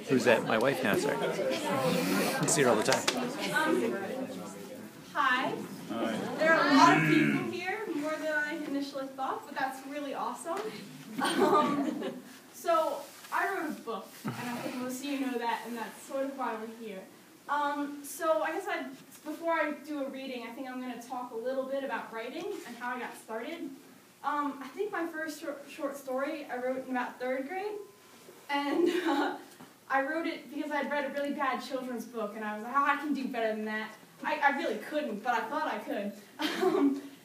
Who's that? My wife now, sorry. I see her all the time. Hi. There are a lot of people here, more than I initially thought, but that's really awesome. So, I wrote a book, and I think most of you know that, and that's sort of why we're here. So I guess before I do a reading, I think I'm going to talk a little bit about writing and how I got started. I think my first short story I wrote in about 3rd grade, and I wrote it because I had read a really bad children's book, and I was like, oh, I can do better than that. I really couldn't, but I thought I could.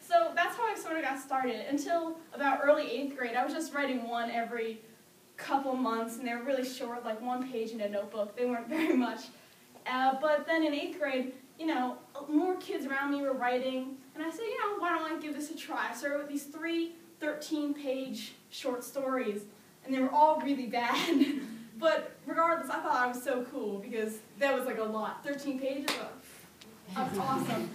So that's how I sort of got started. Until about early 8th grade, I was just writing one every couple months, and they were really short, like 1 page in a notebook. They weren't very much. But then in 8th grade, you know, more kids around me were writing, and I said, you know, why don't I give this a try? So I wrote these 3 13-page short stories, and they were all really bad. But regardless, I thought I was so cool, because that was like a lot. 13 pages, that's awesome.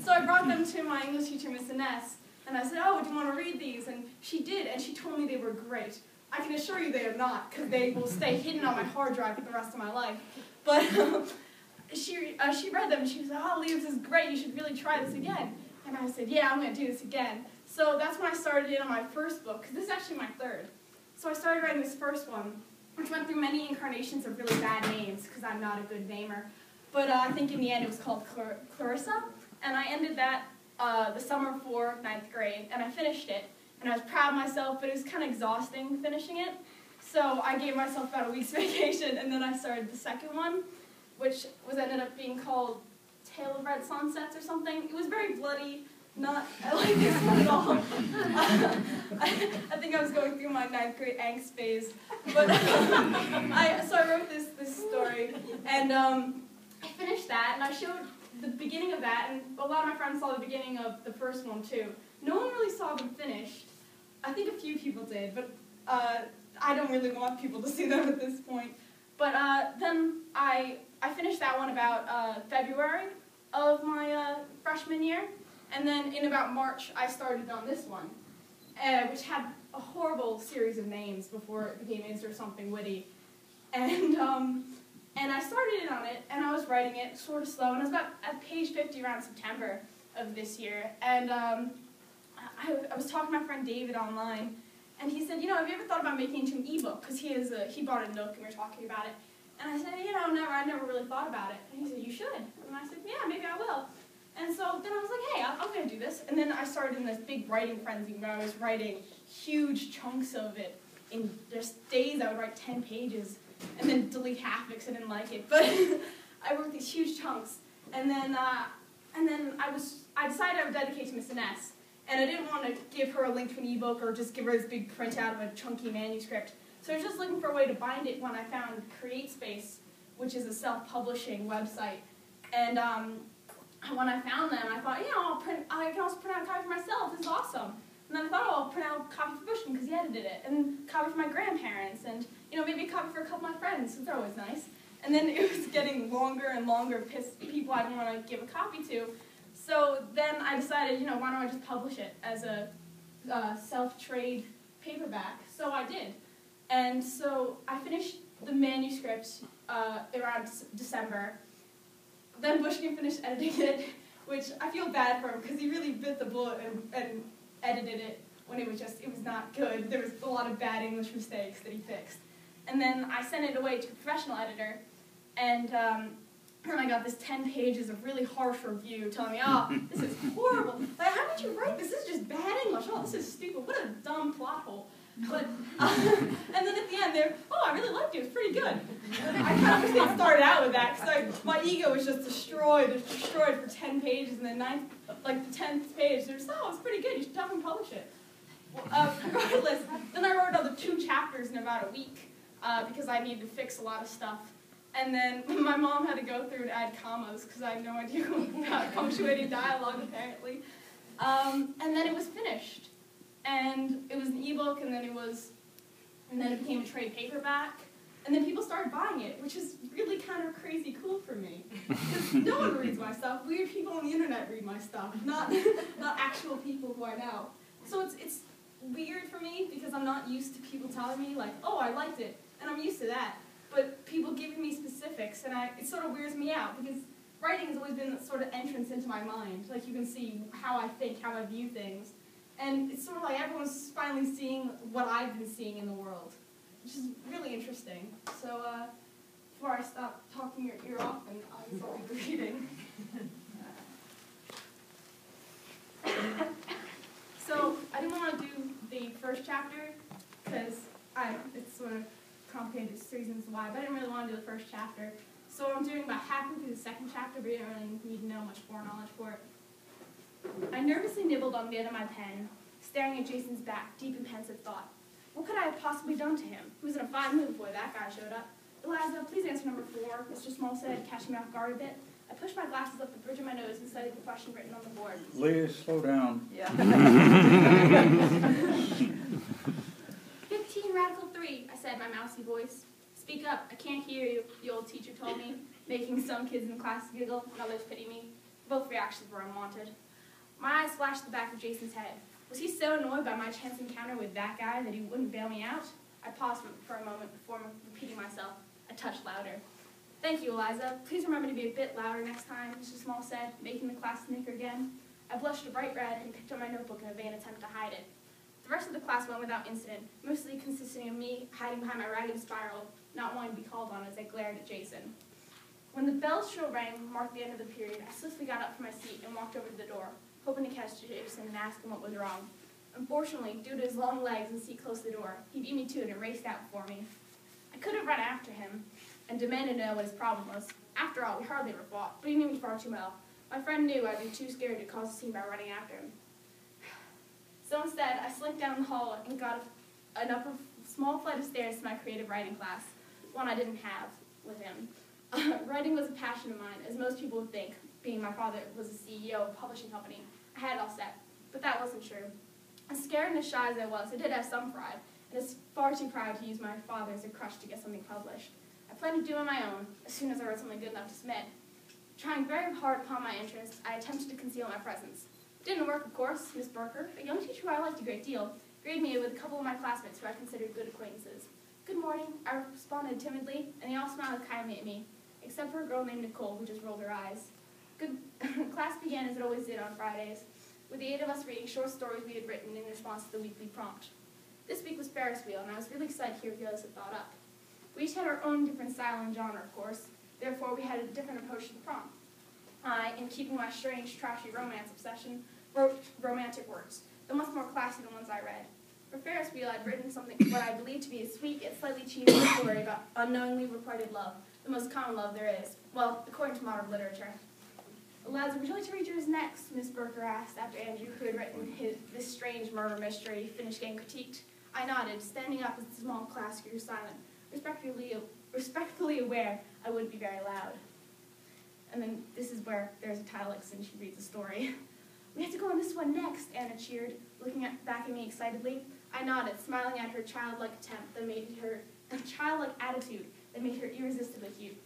So I brought them to my English teacher, Miss Ines, and I said, oh, do you want to read these? And she did, and she told me they were great. I can assure you they are not, because they will stay hidden on my hard drive for the rest of my life. But she read them, and she said, oh, Lee, this is great, you should really try this again. And I said, yeah, I'm going to do this again. So that's when I started in on my first book, because this is actually my 3rd. So I started writing this first one, which went through many incarnations of really bad names, because I'm not a good namer. But I think in the end it was called Clarissa, and I ended that the summer before 9th grade, and I finished it. And I was proud of myself, but it was kind of exhausting finishing it. So I gave myself about a week's vacation, and then I started the second one, which ended up being called Tale of Red Sunsets or something. It was very bloody, I like this one at all. I think I was going through my 9th grade angst phase. But so I wrote this story, and I finished that, and I showed the beginning of that, and a lot of my friends saw the beginning of the first one too. No one really saw them finished. I think a few people did, but I don't really want people to see them at this point. But then I finished that one about February of my freshman year, and then in about March I started on this one, which had a horrible series of names before it became Insert Something Witty. And I started on it, and I was writing it sort of slow, and I was about at page 50 around September of this year, and I was talking to my friend David online, and he said, you know, have you ever thought about making it into an ebook? Because he bought a Nook, and we were talking about it. And I said, you know, I never really thought about it. And he said, you should. And I said, yeah, maybe I will. And so then I was like, hey, I'm going to do this. And then I started in this big writing frenzy where I was writing huge chunks of it. In just days, I would write 10 pages, and then delete half because I didn't like it. But I wrote these huge chunks. And then I decided I would dedicate to Miss Ines. And I didn't want to give her a link to an ebook or just give her this big printout of a chunky manuscript. So I was just looking for a way to bind it when I found CreateSpace, which is a self-publishing website. And when I found them, I thought, you know, I can also print out a copy for myself. This is awesome. And then I thought, oh, I'll print out a copy for Bushman because he edited it, and a copy for my grandparents, and you know, maybe a copy for a couple of my friends, since they're always nice. And then it was getting longer and longer, people I didn't want to give a copy to. So then I decided, you know, why don't I just publish it as a self-trade paperback? So I did. And so I finished the manuscript around December. Then Bushkin finished editing it, which I feel bad for him because he really bit the bullet and edited it when it was not good. There was a lot of bad English mistakes that he fixed. And then I sent it away to a professional editor, and then I got this 10 pages of really harsh review telling me, oh, this is horrible. Like, how did you write this? This is just bad English. Oh, this is stupid. What a dumb plot hole. But, and then at the end, they're, oh, I really liked it. It was pretty good. I kind of wish they started out with that, because my ego was just destroyed for 10 pages, and then the 10th page, there's, oh, it's pretty good. You should definitely publish it. Well, regardless, then I wrote another 2 chapters in about a week, because I needed to fix a lot of stuff. And then my mom had to go through and add commas, because I had no idea about punctuating dialogue, apparently. And then it was finished. And it was an ebook, and then it became a trade paperback, and then people started buying it, which is really kind of crazy cool for me. Because no one reads my stuff. Weird people on the internet read my stuff, not actual people who I know. So weird for me because I'm not used to people telling me, like, oh, I liked it, and I'm used to that. But people giving me specifics, and it sort of weirds me out because writing has always been that sort of entrance into my mind. Like, you can see how I think, how I view things. And it's sort of like everyone's finally seeing what I've been seeing in the world, which is really interesting. So, before I stop talking your ear off, and I'll be reading. So, I didn't want to do the first chapter, because it's sort of complicated reasons why, but I didn't really want to do the first chapter. So I'm doing about halfway through the second chapter, but you don't really need to know much foreknowledge for it. I nervously nibbled on the end of my pen, staring at Jason's back, deep in pensive thought. What could I have possibly done to him? He was in a fine mood before that guy showed up. Eliza, please answer number 4, Mr. Small said, catching me off guard a bit. I pushed my glasses up the bridge of my nose and studied the question written on the board. Leah, slow down. Yeah. 15 Radical 3, I said in my mousy voice. Speak up, I can't hear you, the old teacher told me, making some kids in the class giggle and others pity me. Both reactions were unwanted. My eyes flashed the back of Jason's head. Was he so annoyed by my chance encounter with that guy that he wouldn't bail me out? I paused for a moment before repeating myself, a touch louder. Thank you, Eliza. Please remember to be a bit louder next time, Mr. Small said, making the class snicker again. I blushed a bright red and picked up my notebook in a vain attempt to hide it. The rest of the class went without incident, mostly consisting of me hiding behind my ragged spiral, not wanting to be called on as I glared at Jason. When the bell's shrill rang marked the end of the period, I swiftly got up from my seat and walked over to the door, hoping to catch Jason and ask him what was wrong. Unfortunately, due to his long legs and seat close to the door, he beat me to it and raced out before me. I could have run after him and demanded to know what his problem was. After all, we hardly ever fought, but he knew me far too well. My friend knew I'd be too scared to cause a scene by running after him. So instead, I slinked down the hall and got an upper small flight of stairs to my creative writing class, one I didn't have with him. Writing was a passion of mine, as most people would think, being my father was a CEO of a publishing company. I had it all set, but that wasn't true. As scared and as shy as I was, I did have some pride, and was far too proud to use my father as a crutch to get something published. I planned to do it on my own, as soon as I wrote something good enough to submit. Trying very hard upon my interests, I attempted to conceal my presence. It didn't work, of course. Miss Barker, a young teacher who I liked a great deal, greeted me with a couple of my classmates who I considered good acquaintances. Good morning, I responded timidly, and they all smiled kindly at me, except for a girl named Nicole, who just rolled her eyes. Class began as it always did on Fridays, with the 8 of us reading short stories we had written in response to the weekly prompt. This week was Ferris Wheel, and I was really excited to hear what the others had thought up. We each had our own different style and genre, of course, therefore we had a different approach to the prompt. I, in keeping my strange, trashy romance obsession, wrote romantic words, though much more classy than ones I read. For Ferris Wheel, I'd written something what I believed to be a sweet yet slightly cheesy story about unknowingly requited love, the most common love there is, well, according to modern literature. Eliza, would you like to read yours next? Miss Barker asked after Andrew, who had written this strange murder mystery, finished getting critiqued. I nodded, standing up as the small class grew silent, respectfully aware I would be very loud. And then this is where there's italics and she reads the story. We have to go on this one next, Anna cheered, looking back at me excitedly. I nodded, smiling at her childlike attempt that made her a childlike attitude that made her irresistibly cute.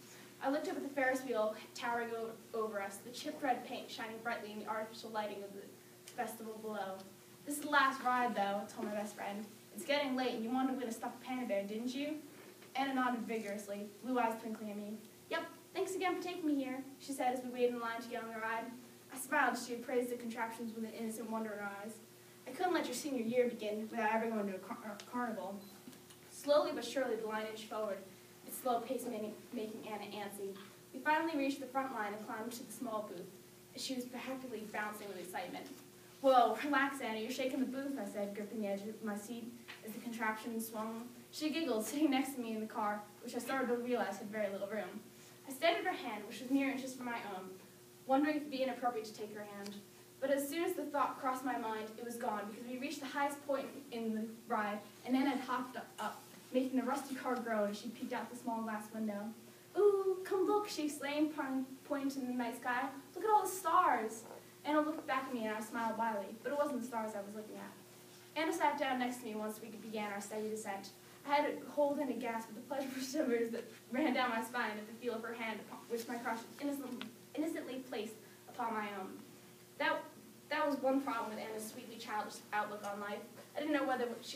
I looked up at the Ferris wheel towering over us, the chipped red paint shining brightly in the artificial lighting of the festival below. This is the last ride, though, I told my best friend. It's getting late, and you wanted to win a stuffed panda bear, didn't you? Anna nodded vigorously, blue eyes twinkling at me. Yep, thanks again for taking me here, she said as we waited in line to get on the ride. I smiled as she appraised the contraptions with an innocent wonder in her eyes. I couldn't let your senior year begin without ever going to a carnival. Slowly but surely the line inched forward, its slow pace making Anna antsy. We finally reached the front line and climbed to the small booth. She was practically bouncing with excitement. Whoa, relax, Anna, you're shaking the booth, I said, gripping the edge of my seat as the contraption swung. She giggled, sitting next to me in the car, which I started to realize had very little room. I steadied her hand, which was mere inches from my own, wondering if it would be inappropriate to take her hand. But as soon as the thought crossed my mind, it was gone, because we reached the highest point in the ride, and Anna had hopped up, making the rusty car groan as she peeked out the small glass window. Ooh, come look, she exclaimed, pointing to the night sky. Look at all the stars. Anna looked back at me and I smiled wildly, but it wasn't the stars I was looking at. Anna sat down next to me once we began our steady descent. I had to hold in a gasp at the pleasurable shivers that ran down my spine at the feel of her hand, which my crush innocently placed upon my own. That was one problem with Anna's sweetly childish outlook on life. I didn't know whether she